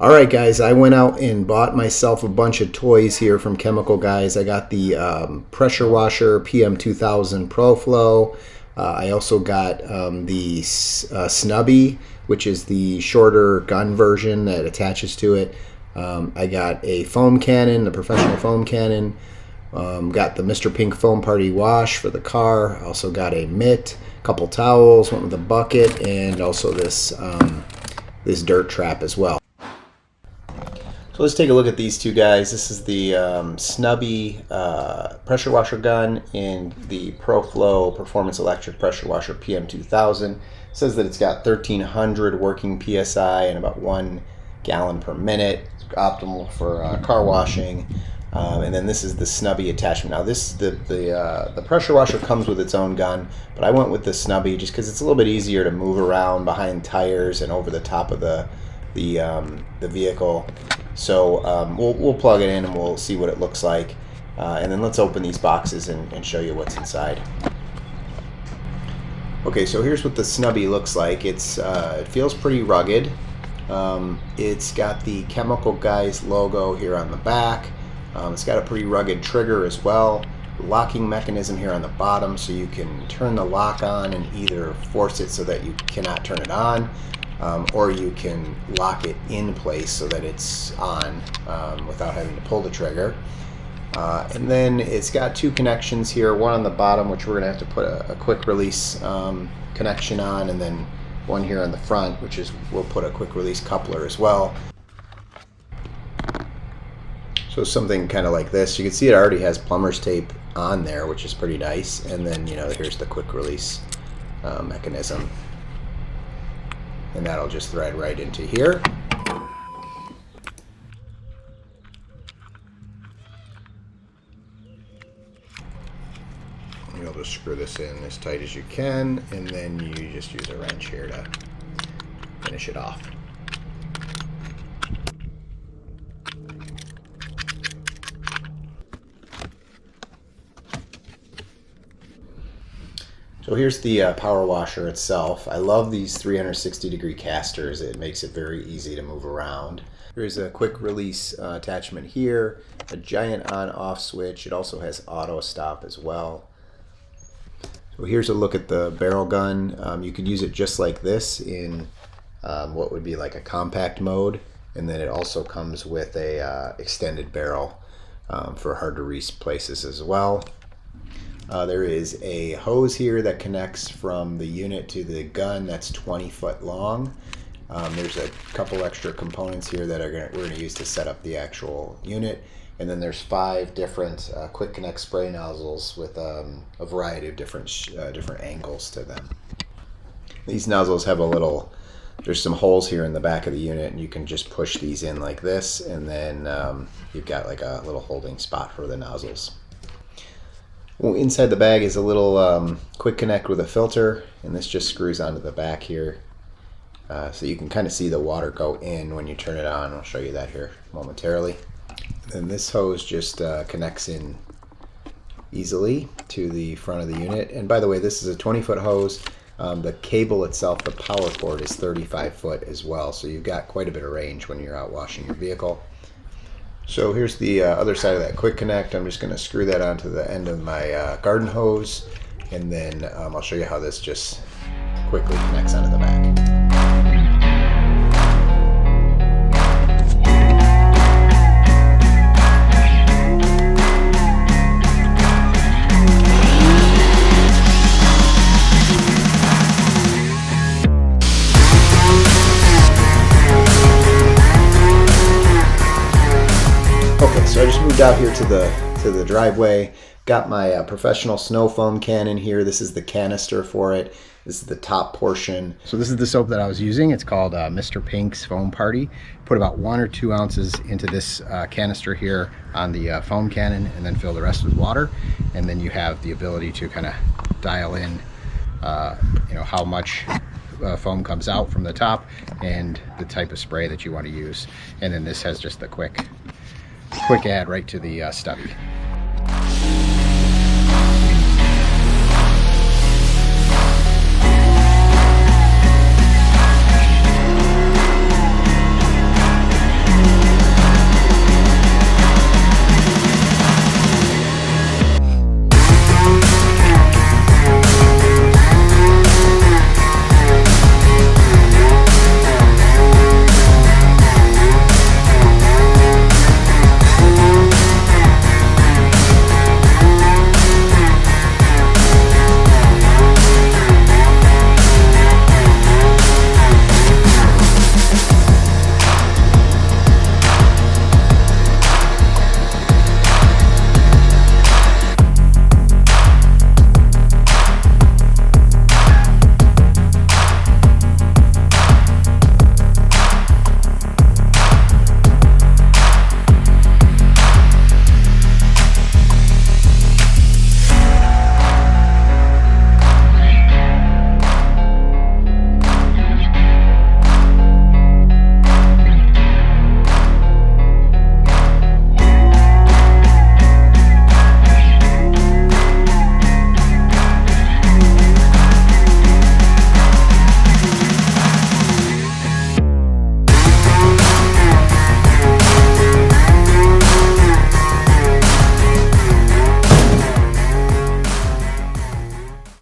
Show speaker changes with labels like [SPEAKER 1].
[SPEAKER 1] Alright guys, I went out and bought myself a bunch of toys here from Chemical Guys. I got the pressure washer PM2000 ProFlow. I also got the Snubby, which is the shorter gun version that attaches to it. I got a foam cannon, the professional foam cannon. Got the Mr. Pink Foam Party wash for the car. I also got a mitt, a couple towels, one with a bucket, and also this this dirt trap as well. So let's take a look at these two guys. This is the Snubby Pressure Washer Gun in the ProFlow Performance Electric Pressure Washer PM2000. It says that it's got 1300 working PSI and about 1 gallon per minute. It's optimal for car washing. And then this is the Snubby attachment. Now the pressure washer comes with its own gun, but I went with the Snubby just because it's a little bit easier to move around behind tires and over the top of the vehicle. So we'll plug it in and we'll see what it looks like, and then let's open these boxes and show you what's inside. Okay, so here's what the Snubby looks like. It feels pretty rugged. It's got the Chemical Guys logo here on the back. It's got a pretty rugged trigger as well. Locking mechanism here on the bottom, so you can turn the lock on and either force it so that you cannot turn it on, or you can lock it in place so that it's on without having to pull the trigger. And then it's got two connections here, one on the bottom, which we're going to have to put a quick release connection on, and then one here on the front, which is we'll put a quick release coupler as well. So something kind of like this. You can see it already has plumber's tape on there, which is pretty nice. And then, you know, here's the quick release mechanism. And that'll just thread right into here. You'll just screw this in as tight as you can, and then you just use a wrench here to finish it off. So here's the power washer itself. I love these 360-degree casters. It makes it very easy to move around. There's a quick release attachment here, a giant on-off switch. It also has auto stop as well. So here's a look at the barrel gun. You could use it just like this in what would be like a compact mode, and then it also comes with a extended barrel for hard to reach places as well. There is a hose here that connects from the unit to the gun that's 20 foot long. There's a couple extra components here that we're going to use to set up the actual unit. And then there's 5 different quick connect spray nozzles with a variety of different angles to them. These nozzles have there's some holes here in the back of the unit, and you can just push these in like this, and then you've got like a little holding spot for the nozzles. Well, inside the bag is a little quick connect with a filter, and this just screws onto the back here. So you can kind of see the water go in when you turn it on. I'll show you that here momentarily. And this hose just connects in easily to the front of the unit. And by the way, this is a 20-foot hose. The cable itself, the power cord, is 35 foot as well. So you've got quite a bit of range when you're out washing your vehicle. So here's the other side of that quick connect. I'm just going to screw that onto the end of my garden hose, and then I'll show you how this just quickly connects onto the back. Okay, so I just moved out here to the driveway. Got my professional snow foam cannon here. This is the canister for it. This is the top portion. So this is the soap that I was using. It's called Mr. Pink's Foam Party. Put about 1 or 2 ounces into this canister here on the foam cannon, and then fill the rest with water. And then you have the ability to kind of dial in, how much foam comes out from the top and the type of spray that you want to use. And then this has just the quick add right to the Stubby.